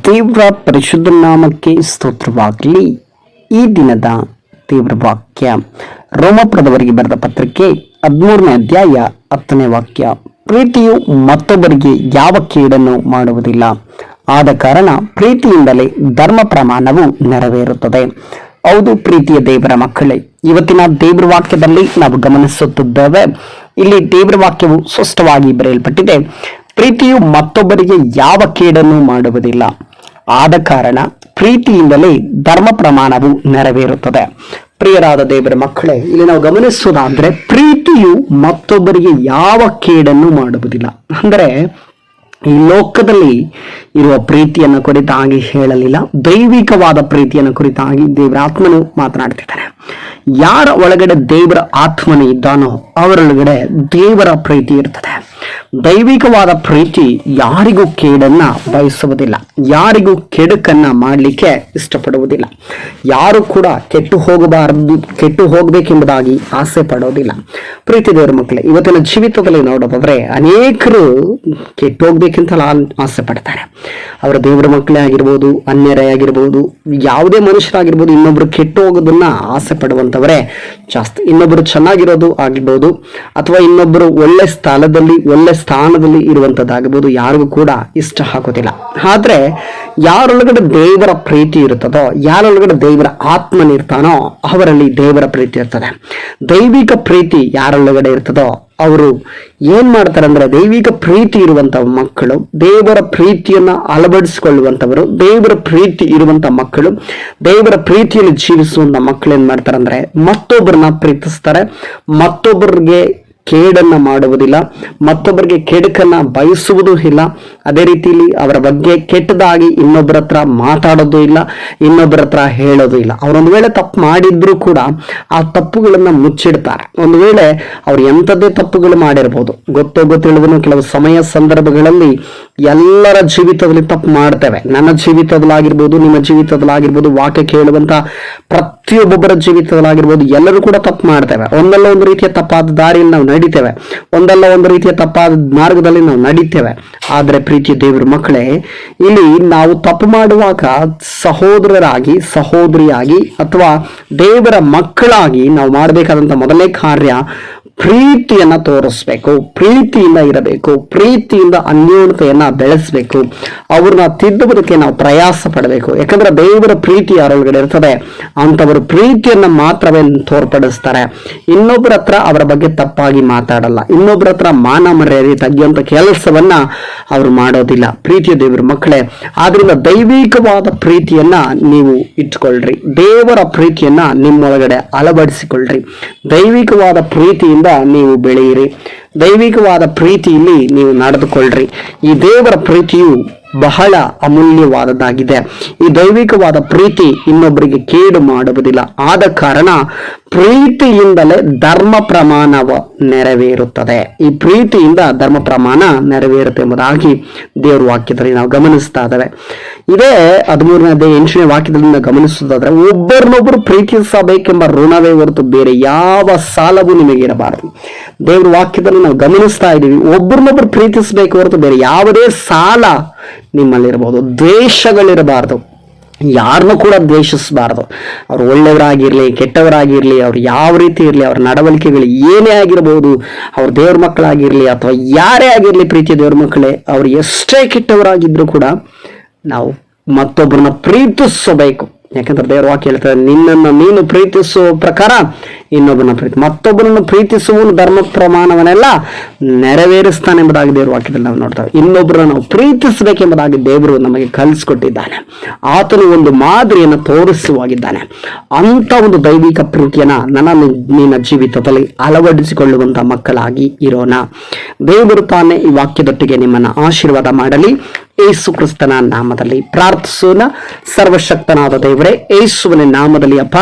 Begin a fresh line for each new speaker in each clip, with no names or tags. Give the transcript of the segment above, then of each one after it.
ದೇವರ ಪರಿಶುದ್ಧ ನಾಮಕ್ಕೆ ಸ್ತೋತ್ರವಾಗಲಿ. ಈ ದಿನದ ದೇವರ ವಾಕ್ಯ ರೋಮಪುರದವರಿಗೆ ಬರೆದ ಪತ್ರಿಕೆ 13ನೇ ಅಧ್ಯಾಯ 10ನೇ ವಾಕ್ಯ. ಪ್ರೀತಿಯು ಮತ್ತೊಬ್ಬರಿಗೆ ಯಾವ ಕೇಡನ್ನು ಮಾಡುವುದಿಲ್ಲ, ಆದ ಕಾರಣ ಪ್ರೀತಿಯಿಂದಲೇ ಧರ್ಮ ಪ್ರಮಾಣವು ನೆರವೇರುತ್ತದೆ. ಹೌದು ಪ್ರೀತಿಯ ದೇವರ ಮಕ್ಕಳೇ, ಇವತ್ತಿನ ದೇವರ ವಾಕ್ಯದಲ್ಲಿ ನಾವು ಗಮನಿಸುತ್ತಿದ್ದೇವೆ. ಇಲ್ಲಿ ದೇವರ ವಾಕ್ಯವು ಸ್ಪಷ್ಟವಾಗಿ ಬರೆಯಲ್ಪಟ್ಟಿದೆ. ಪ್ರೀತಿಯು ಮತ್ತೊಬ್ಬರಿಗೆ ಯಾವ ಕೇಡನ್ನು ಮಾಡುವುದಿಲ್ಲ, ಆದ ಕಾರಣ ಪ್ರೀತಿಯಿಂದಲೇ ಧರ್ಮ ಪ್ರಮಾಣವು ನೆರವೇರುತ್ತದೆ. ಪ್ರಿಯರಾದ ದೇವರ ಮಕ್ಕಳೇ, ಇಲ್ಲಿ ನಾವು ಗಮನಿಸುವುದಾದ್ರೆ ಪ್ರೀತಿಯು ಮತ್ತೊಬ್ಬರಿಗೆ ಯಾವ ಕೇಡನ್ನು ಮಾಡುವುದಿಲ್ಲ. ಅಂದರೆ ಈ ಲೋಕದಲ್ಲಿ ಇರುವ ಪ್ರೀತಿಯನ್ನು ಕುರಿತಾಗಿ ಹೇಳಲಿಲ್ಲ, ದೈವಿಕವಾದ ಪ್ರೀತಿಯನ್ನು ಕುರಿತಾಗಿ ದೇವರ ಆತ್ಮನು ಮಾತನಾಡ್ತಿದ್ದಾನೆ. ಯಾರ ಒಳಗಡೆ ದೇವರ ಆತ್ಮನು ಇದ್ದಾನೋ ಅವರೊಳಗಡೆ ದೇವರ ಪ್ರೀತಿ ಇರ್ತದೆ. ದೈವಿಕವಾದ ಪ್ರೀತಿ ಯಾರಿಗೂ ಕೇಡನ್ನ ಬಯಸುವುದಿಲ್ಲ, ಯಾರಿಗೂ ಕೆಡುಕನ್ನ ಮಾಡಲಿಕ್ಕೆ ಇಷ್ಟಪಡುವುದಿಲ್ಲ, ಯಾರು ಕೂಡ ಕೆಟ್ಟು ಹೋಗಬೇಕೆಂಬುದಾಗಿ ಆಸೆ ಪಡೋದಿಲ್ಲ. ಪ್ರೀತಿ ದೇವರ ಮಕ್ಕಳೇ, ಇವತ್ತಿನ ಜೀವಿತದಲ್ಲಿ ನೋಡೋದಾದ್ರೆ ಅನೇಕರು ಕೆಟ್ಟು ಹೋಗ್ಬೇಕಂತ ಆಸೆ ಪಡ್ತಾರೆ. ಅವರ ದೇವರ ಮಕ್ಕಳೇ ಆಗಿರ್ಬೋದು, ಅನ್ಯರೇ ಆಗಿರ್ಬೋದು, ಯಾವುದೇ ಮನುಷ್ಯರಾಗಿರ್ಬೋದು, ಇನ್ನೊಬ್ರು ಕೆಟ್ಟು ಹೋಗೋದನ್ನ ಆಸೆ ಪಡುವಂತವರೇ ಜಾಸ್ತಿ. ಇನ್ನೊಬ್ರು ಚೆನ್ನಾಗಿರೋದು ಆಗಿರ್ಬೋದು, ಅಥವಾ ಇನ್ನೊಬ್ರು ಒಳ್ಳೆ ಸ್ಥಾನದಲ್ಲಿ ಇರುವಂತದ್ದಾಗಬಹುದು, ಯಾರಿಗೂ ಕೂಡ ಇಷ್ಟ ಆಗೋದಿಲ್ಲ. ಆದ್ರೆ ಯಾರೊಳಗಡೆ ದೇವರ ಪ್ರೀತಿ ಇರುತ್ತದೋ, ಯಾರೊಳಗಡೆ ದೇವರ ಆತ್ಮನಿರ್ತಾನೋ ಅವರಲ್ಲಿ ದೇವರ ಪ್ರೀತಿ ಇರ್ತದೆ. ದೈವಿಕ ಪ್ರೀತಿ ಯಾರೊಳಗಡೆ ಇರ್ತದೋ ಅವರು ಏನ್ ಮಾಡ್ತಾರೆ ಅಂದ್ರೆ, ದೈವಿಕ ಪ್ರೀತಿ ಇರುವಂತ ಮಕ್ಕಳು, ದೇವರ ಪ್ರೀತಿಯನ್ನ ಅಳವಡಿಸಿಕೊಳ್ಳುವಂತವರು, ದೇವರ ಪ್ರೀತಿ ಇರುವಂತ ಮಕ್ಕಳು, ದೇವರ ಪ್ರೀತಿಯಲ್ಲಿ ಜೀವಿಸುವಂತ ಮಕ್ಕಳು ಏನ್ ಮಾಡ್ತಾರೆ ಅಂದ್ರೆ ಮತ್ತೊಬ್ಬರನ್ನ ಪ್ರೀತಿಸ್ತಾರೆ, ಮತ್ತೊಬ್ಬರಿಗೆ ಕೇಡನ್ನ ಮಾಡುವುದಿಲ್ಲ, ಮತ್ತೊಬ್ಬರಿಗೆ ಕೆಡುಕನ್ನ ಬಯಸುವುದೂ ಇಲ್ಲ. ಅದೇ ರೀತಿಯಲ್ಲಿ ಅವರ ಬಗ್ಗೆ ಕೆಟ್ಟದಾಗಿ ಇನ್ನೊಬ್ಬರ ಹತ್ರ ಮಾತಾಡೋದು ಇಲ್ಲ, ಇನ್ನೊಬ್ಬರ ಹತ್ರ ಹೇಳೋದು ಇಲ್ಲ. ಅವರೊಂದು ವೇಳೆ ತಪ್ಪು ಮಾಡಿದ್ರು ಕೂಡ ಆ ತಪ್ಪುಗಳನ್ನ ಮುಚ್ಚಿಡ್ತಾರೆ. ಒಂದು ವೇಳೆ ಅವ್ರು ಎಂಥದ್ದೇ ತಪ್ಪುಗಳು ಮಾಡಿರ್ಬೋದು, ಗೊತ್ತಿಲ್ಲದನ್ನು ಕೆಲವು ಸಮಯ ಸಂದರ್ಭಗಳಲ್ಲಿ ಎಲ್ಲರ ಜೀವಿತದಲ್ಲಿ ತಪ್ಪು ಮಾಡ್ತೇವೆ. ನನ್ನ ಜೀವಿತದಲ್ಲಾಗಿರ್ಬೋದು, ನಿಮ್ಮ ಜೀವಿತದಲ್ಲಾಗಿರ್ಬೋದು, ವಾಕ್ಯ ಕೇಳುವಂತ ಪ್ರತಿಯೊಬ್ಬೊಬ್ಬರ ಜೀವಿತದಲ್ಲಾಗಿರ್ಬೋದು, ಎಲ್ಲರೂ ಕೂಡ ತಪ್ಪು ಮಾಡ್ತೇವೆ. ಒಂದಲ್ಲ ಒಂದು ರೀತಿಯ ತಪ್ಪಾದ ದಾರಿಯಲ್ಲಿ ನಾವು ನಡಿತೇವೆ, ಒಂದಲ್ಲ ಒಂದು ರೀತಿಯ ತಪ್ಪಾದ ಮಾರ್ಗದಲ್ಲಿ ನಾವು ನಡೀತೇವೆ. ಆದ್ರೆ ಪ್ರೀತಿಯ ದೇವರ ಮಕ್ಕಳೇ, ಇಲ್ಲಿ ನಾವು ತಪ್ಪು ಮಾಡುವಾಗ ಸಹೋದರರಾಗಿ, ಸಹೋದರಿಯಾಗಿ ಅಥವಾ ದೇವರ ಮಕ್ಕಳಾಗಿ ನಾವು ಮಾಡಬೇಕಾದಂತ ಮೊದಲನೇ ಕಾರ್ಯ ಪ್ರೀತಿಯನ್ನ ತೋರಿಸ್ಬೇಕು, ಪ್ರೀತಿಯಿಂದ ಇರಬೇಕು, ಪ್ರೀತಿಯಿಂದ ಅನ್ಯೋನ್ಯತೆಯನ್ನ ಬೆಳೆಸಬೇಕು, ಅವ್ರನ್ನ ತಿದ್ದುವುದಕ್ಕೆ ನಾವು ಪ್ರಯಾಸ ಪಡಬೇಕು. ಯಾಕಂದ್ರೆ ದೇವರ ಪ್ರೀತಿ ಯಾರೊಳಗಡೆ ಇರ್ತದೆ ಅಂತವರು ಪ್ರೀತಿಯನ್ನ ಮಾತ್ರವೇ ತೋರ್ಪಡಿಸ್ತಾರೆ. ಇನ್ನೊಬ್ಬರ ಹತ್ರ ಅವರ ಬಗ್ಗೆ ತಪ್ಪಾಗಿ ಮಾತಾಡಲ್ಲ, ಇನ್ನೊಬ್ಬರ ಹತ್ರ ಮಾನ ಮರ್ಯಾದೆ ತೆಗೆಯುವಂತ ಕೆಲಸವನ್ನ ಅವರು ಮಾಡೋದಿಲ್ಲ. ಪ್ರೀತಿಯ ದೇವರ ಮಕ್ಕಳೇ, ಆದ್ರಿಂದ ದೈವಿಕವಾದ ಪ್ರೀತಿಯನ್ನ ನೀವು ಇಟ್ಕೊಳ್ರಿ, ದೇವರ ಪ್ರೀತಿಯನ್ನ ನಿಮ್ಮೊಳಗಡೆ ಅಳವಡಿಸಿಕೊಳ್ಳ್ರಿ, ದೈವಿಕವಾದ ಪ್ರೀತಿಯಿಂದ ನೀವು ಬೆಳೆಯಿರಿ, ದೈವಿಕವಾದ ಪ್ರೀತಿಯಲ್ಲಿ ನೀವು ನಡೆದುಕೊಳ್ಳ್ರಿ. ಈ ದೇವರ ಪ್ರೀತಿಯು ಬಹಳ ಅಮೂಲ್ಯವಾದದ್ದಾಗಿದೆ. ಈ ದೈವಿಕವಾದ ಪ್ರೀತಿ ಇನ್ನೊಬ್ಬರಿಗೆ ಕೇಡು ಮಾಡುವುದಿಲ್ಲ, ಆದ ಕಾರಣ ಪ್ರೀತಿಯಿಂದಲೇ ಧರ್ಮ ಪ್ರಮಾಣವ ನೆರವೇರುತ್ತದೆ. ಈ ಪ್ರೀತಿಯಿಂದ ಧರ್ಮ ಪ್ರಮಾಣ ನೆರವೇರುತ್ತೆ ಎಂಬುದಾಗಿ ದೇವರ ವಾಕ್ಯದಲ್ಲಿ ನಾವು ಗಮನಿಸ್ತಾ ಇದ್ದೇವೆ. ಇದೇ 13ನೇ 8ನೇ ವಾಕ್ಯದಿಂದ ಗಮನಿಸುವುದಾದ್ರೆ, ಒಬ್ಬರನ್ನೊಬ್ಬರು ಪ್ರೀತಿಸಬೇಕೆಂಬ ಋಣವೇ ಹೊರತು ಬೇರೆ ಯಾವ ಸಾಲವೂ ನಿಮಗೆ ಇರಬಾರದು. ದೇವರ ವಾಕ್ಯದಲ್ಲಿ ನಾವು ಗಮನಿಸ್ತಾ ಇದ್ದೀವಿ, ಒಬ್ಬರನ್ನೊಬ್ಬರು ಪ್ರೀತಿಸಬೇಕು ಹೊರತು ಬೇರೆ ಯಾವುದೇ ಸಾಲ ನಿಮ್ಮಲ್ಲಿರಬಹುದು. ದ್ವೇಷಗಳಿರಬಾರದು, ಯಾರನ್ನೂ ಕೂಡ ದ್ವೇಷಿಸಬಾರದು. ಅವ್ರು ಒಳ್ಳೆಯವರಾಗಿರ್ಲಿ, ಕೆಟ್ಟವರಾಗಿರ್ಲಿ, ಅವ್ರು ಯಾವ ರೀತಿ ಇರಲಿ, ಅವ್ರ ನಡವಳಿಕೆಗಳು ಏನೇ ಆಗಿರ್ಬೋದು, ಅವ್ರ ದೇವ್ರ ಮಕ್ಕಳಾಗಿರ್ಲಿ ಅಥವಾ ಯಾರೇ ಆಗಿರ್ಲಿ, ಪ್ರೀತಿಯ ದೇವ್ರ ಮಕ್ಕಳೇ, ಅವ್ರು ಎಷ್ಟೇ ಕೆಟ್ಟವರಾಗಿದ್ರು ಕೂಡ ನಾವು ಮತ್ತೊಬ್ಬರನ್ನ ಪ್ರೀತಿಸಬೇಕು. ಯಾಕಂದ್ರೆ ದೇವರ ವಾಕ್ಯ ಹೇಳ್ತಾರೆ, ನಿನ್ನನ್ನು ನೀನು ಪ್ರೀತಿಸುವ ಪ್ರಕಾರ ಇನ್ನೊಬ್ಬರನ್ನ ಮತ್ತೊಬ್ಬರನ್ನು ಪ್ರೀತಿಸುವ ಧರ್ಮ ಪ್ರಮಾಣವನ್ನೆಲ್ಲ ನೆರವೇರಿಸ್ತಾನೆ ಎಂಬುದಾಗಿ ದೇವರ ವಾಕ್ಯದಲ್ಲಿ ನಾವು ನೋಡ್ತೇವೆ. ಇನ್ನೊಬ್ಬರನ್ನು ನಾವು ಪ್ರೀತಿಸಬೇಕೆಂಬುದಾಗಿ ದೇವರು ನಮಗೆ ಕಲಿಸ್ಕೊಟ್ಟಿದ್ದಾನೆ. ಆತನು ಒಂದು ಮಾದರಿಯನ್ನು ತೋರಿಸುವಾಗಿದ್ದಾನೆ. ಅಂತ ಒಂದು ದೈವಿಕ ಪ್ರೀತಿಯನ್ನ ನಿನ್ನ ಜೀವಿತದಲ್ಲಿ ಅಳವಡಿಸಿಕೊಳ್ಳುವಂತ ಮಕ್ಕಳಾಗಿ ಇರೋಣ. ದೇವರು ತಾನೇ ಈ ವಾಕ್ಯದೊಟ್ಟಿಗೆ ನಿಮ್ಮನ್ನ ಆಶೀರ್ವಾದ ಮಾಡಲಿ. ಯೇಸು ಕ್ರಿಸ್ತನ ನಾಮದಲ್ಲಿ ಪ್ರಾರ್ಥಿಸೋಣ. ಸರ್ವಶಕ್ತನಾದ ದೇವರೇ, ಯೇಸುವಿನ ನಾಮದಲ್ಲಿ ಅಪ್ಪ,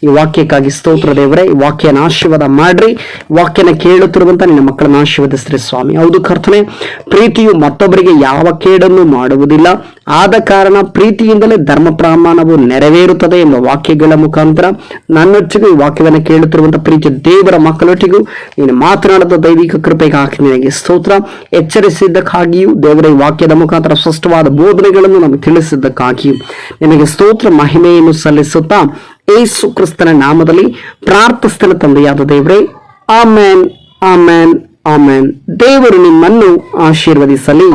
ಈ ವಾಕ್ಯಕ್ಕಾಗಿ ಸ್ತೋತ್ರ ದೇವರೇ. ಈ ವಾಕ್ಯನ ಆಶೀರ್ವಾದ ಮಾಡ್ರಿ. ವಾಕ್ಯನ ಕೇಳುತ್ತಿರುವಂತ ನಿನ್ನ ಮಕ್ಕಳನ್ನ ಆಶೀರ್ವದಿಸ್ರಿ ಸ್ವಾಮಿ. ಹೌದು ಕರ್ತನೆ, ಪ್ರೀತಿಯು ಮತ್ತೊಬ್ಬರಿಗೆ ಯಾವ ಕೇಡನ್ನು ಮಾಡುವುದಿಲ್ಲ, ಆದ ಕಾರಣ ಪ್ರೀತಿಯಿಂದಲೇ ಧರ್ಮ ಪ್ರಮಾಣವು ನೆರವೇರುತ್ತದೆ ಎಂಬ ವಾಕ್ಯಗಳ ಮುಖಾಂತರ ನನ್ನೊಟ್ಟಿಗೂ ಈ ವಾಕ್ಯವನ್ನು ಕೇಳುತ್ತಿರುವಂತಹ ಪ್ರೀತಿ ದೇವರ ಮಕ್ಕಳೊಟ್ಟಿಗೂ ನೀನು ಮಾತನಾಡಿದ ದೈವಿಕ ಕೃಪೆಗಾಗಿ ನಿನಗೆ ಸ್ತೋತ್ರ. ಎಚ್ಚರಿಸಿದ್ದಕ್ಕಾಗಿಯೂ ದೇವರ ಈ ವಾಕ್ಯದ ಮುಖಾಂತರ ಸ್ಪಷ್ಟವಾದ ಬೋಧನೆಗಳನ್ನು ನಮಗೆ ತಿಳಿಸಿದ್ದಕ್ಕಾಗಿಯೂ ನಿನಗೆ ಸ್ತೋತ್ರ ಮಹಿಮೆಯನ್ನು ಸಲ್ಲಿಸುತ್ತಾ ಯೇಸು ಕ್ರಿಸ್ತನ ನಾಮದಲ್ಲಿ ಪ್ರಾರ್ಥಿಸ್ತೇನೆ ತಂದೆಯಾದ ದೇವರೇ. Amen, amen, amen. ದೇವರು ನಿಮ್ಮನ್ನು ಆಶೀರ್ವದಿಸಲಿ.